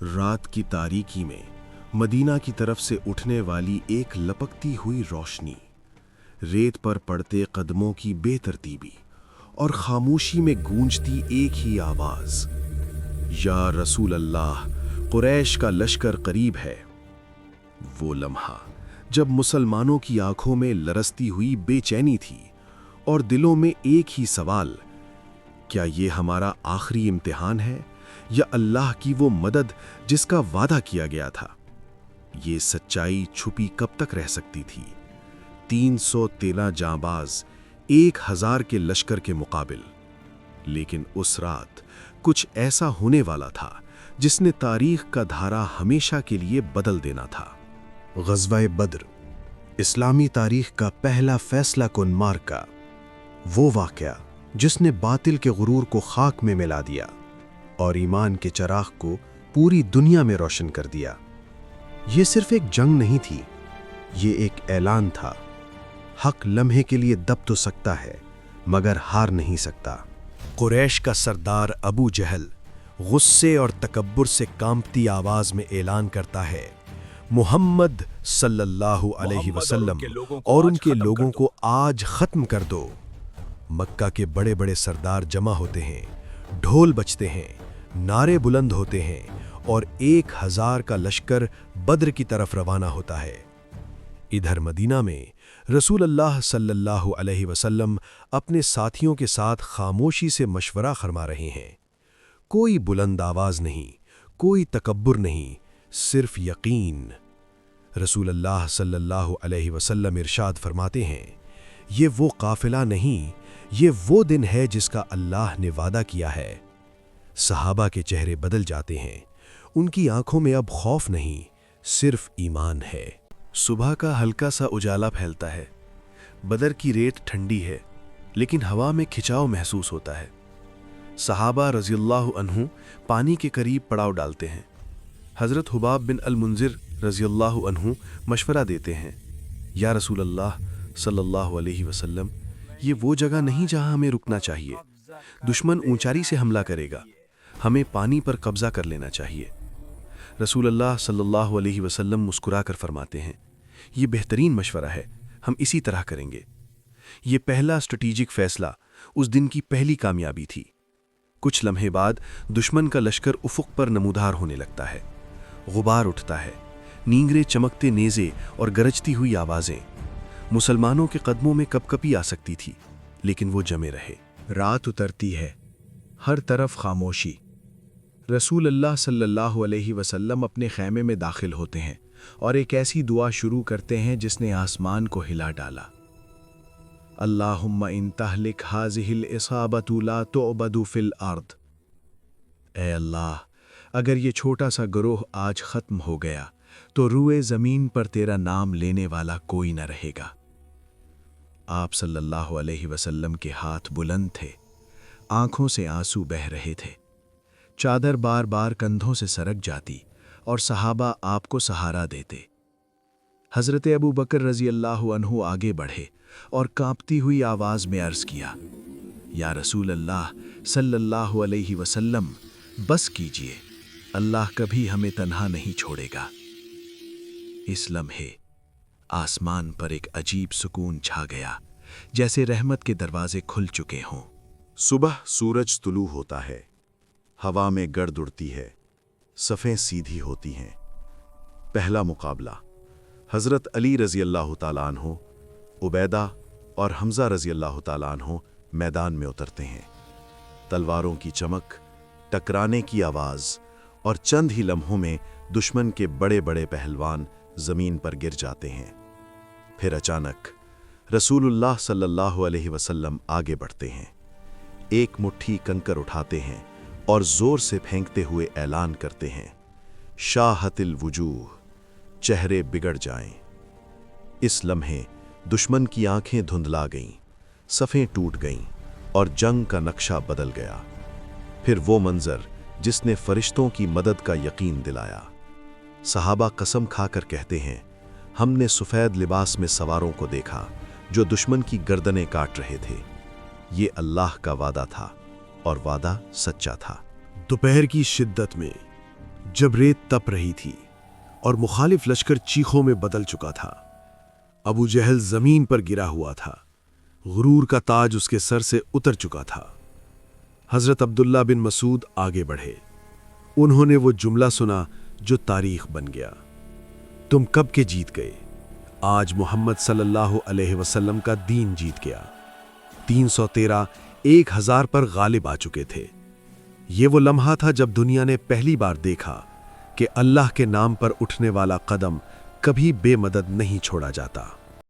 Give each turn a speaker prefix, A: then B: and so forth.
A: रात की तारीकी में मदीना की तरफ से उठने वाली एक लपकती हुई रोशनी, रेत पर पड़ते कदमों की बेतरतीबी और खामोशी में गूंजती एक ही आवाज, या रसूल अल्लाह, कुरैश का लश्कर करीब है। वो लम्हा जब मुसलमानों की आंखों में लरसती हुई बेचैनी थी और दिलों में एक ही सवाल, क्या ये हमारा आखिरी इम्तिहान है या अल्लाह की वो मदद जिसका वादा किया गया था। ये सच्चाई छुपी कब तक रह सकती थी? 313 जांबाज 1000 के लश्कर के मुकाबिल। लेकिन उस रात कुछ ऐसा होने वाला था जिसने तारीख का धारा हमेशा के लिए बदल देना था। ग़ज़वा बद्र, इस्लामी तारीख का पहला फैसला कुन मार्का, वो वाक़या जिसने बातिल के गुरूर को खाक में मिला दिया और ईमान के चराग को पूरी दुनिया में रोशन कर दिया। ये सिर्फ एक जंग नहीं थी, ये एक ऐलान था। हक लम्हे के लिए दब तो सकता है मगर हार नहीं सकता। कुरैश का सरदार अबू जहल गुस्से और तकब्बुर से कांपती आवाज में ऐलान करता है, मुहम्मद सल्लल्लाहु अलैहि वसल्लम और उनके लोगों को आज खत्म कर दो। मक्का के बड़े बड़े सरदार जमा होते हैं, ढोल बजते हैं, नारे बुलंद होते हैं और 1000 का लश्कर बद्र की तरफ रवाना होता है। इधर मदीना में रसूल अल्लाह सल्लल्लाहु अलैहि वसल्लम अपने साथियों के साथ खामोशी से मशवरा फरमा रहे हैं। कोई बुलंद आवाज नहीं, कोई तकब्बुर नहीं, सिर्फ यकीन। रसूल अल्लाह सल्लल्लाहु अलैहि वसल्लम इरशाद फरमाते हैं, ये वो काफिला नहीं, ये वो दिन है जिसका अल्लाह ने वादा किया है। सहाबा के चेहरे बदल जाते हैं, उनकी आंखों में अब खौफ नहीं, सिर्फ ईमान है। सुबह का हल्का सा उजाला फैलता है, बदर की रेत ठंडी है लेकिन हवा में खिंचाव महसूस होता है। सहाबा रज़ियल्लाहु अन्हु पानी के करीब पड़ाव डालते हैं। हज़रत हुबाब बिन अल मुंज़िर रज़ियल्लाहु अन्हु मशवरा देते हैं, या रसूल अल्लाह सल्लल्लाहु अलैहि वसल्लम, ये वो जगह नहीं जहां हमें रुकना चाहिए। दुश्मन ऊंचाई से हमला करेगा, हमें पानी पर कब्जा कर लेना चाहिए। रसूल अल्लाह सल्लल्लाहु अलैहि वसल्लम मुस्कुराकर फरमाते हैं, ये बेहतरीन मशवरा है, हम इसी तरह करेंगे। ये पहला स्ट्रेटेजिक फैसला उस दिन की पहली कामयाबी थी। कुछ लम्हे बाद दुश्मन का लश्कर उफुक पर नमूदार होने लगता है। गुबार उठता है, नींगरे चमकते नेज़े और गरजती हुई आवाज़ें। मुसलमानों के कदमों में कपकपी आ सकती थी लेकिन वो जमे रहे।
B: रात उतरती है, हर तरफ खामोशी। रसूल अल्लाह सल्लल्लाहु अलैहि वसल्लम अपने खैमे में दाखिल होते हैं और एक ऐसी दुआ शुरू करते हैं जिसने आसमान को हिला डाला। अल्लाहुम्मा इन तहलिक हाज़िहिल इसाबतु ला तुअबदु फिल अर्द। ए अल्लाह, अगर ये छोटा सा गिरोह आज ख़त्म हो गया तो रूए ज़मीन पर तेरा नाम लेने वाला कोई न रहेगा। आप सल्लल्लाहु अलैहि वसल्लम के हाथ बुलंद थे, आंखों से आंसू बह रहे थे। चादर बार बार कंधों से सरक जाती और सहाबा आपको सहारा देते। हज़रत अबू बकर रज़ियल्लाहु अन्हु आगे बढ़े और कांपती हुई आवाज़ में अर्ज़ किया, या रसूल अल्लाह सल्लल्लाहु अलैहि वसल्लम, बस कीजिए, अल्लाह कभी हमें तन्हा नहीं छोड़ेगा। इस लम्हे आसमान पर एक अजीब सुकून छा गया, जैसे रहमत के दरवाजे खुल चुके हों।
A: सुबह सूरज तुलू होता है, हवा में गर्द उड़ती है, सफ़ें सीधी होती हैं। पहला मुकाबला। हज़रत अली रज़ियल्लाहु ताला अन्हु, उबैदा और हमज़ा रज़ियल्लाहु ताला अन्हु मैदान में उतरते हैं। तलवारों की चमक, टकराने की आवाज़ और चंद ही लम्हों में दुश्मन के बड़े बड़े पहलवान ज़मीन पर गिर जाते हैं। फिर अचानक रसूलुल्लाह सल्लल्लाहु अलैहि वसल्लम आगे बढ़ते हैं, एक मुट्ठी कंकर उठाते हैं और ज़ोर से फेंकते हुए ऐलान करते हैं, शाहतिल वुजूह, चेहरे बिगड़ जाएं। इस लम्हे दुश्मन की आंखें धुंधला गईं, सफ़ें टूट गईं और जंग का नक्शा बदल गया। फिर वो मंजर जिसने फरिश्तों की मदद का यकीन दिलाया। सहाबा कसम खाकर कहते हैं, हमने सफ़ेद लिबास में सवारों को देखा जो दुश्मन की गर्दनें काट रहे थे। ये अल्लाह का वादा था और वादा सच्चा था। दोपहर की शिद्दत में
B: جب ریت تپ رہی تھی اور مخالف لشکر چیخوں میں بدل چکا تھا، ابو جہل زمین پر گرا ہوا تھا، غرور کا تاج اس کے سر سے اتر چکا تھا۔ حضرت عبداللہ بن مسعود آگے بڑھے۔ انہوں نے وہ جملہ سنا جو تاریخ بن گیا: تم کب کے جیت گئے؟ آج محمد صلی اللہ علیہ وسلم کا دین جیت گیا۔ 313 1000 پر غالب آ چکے تھے۔ یہ وہ لمحہ تھا جب دنیا نے پہلی بار دیکھا کہ اللہ کے نام پر اٹھنے والا قدم کبھی بے مدد نہیں چھوڑا جاتا۔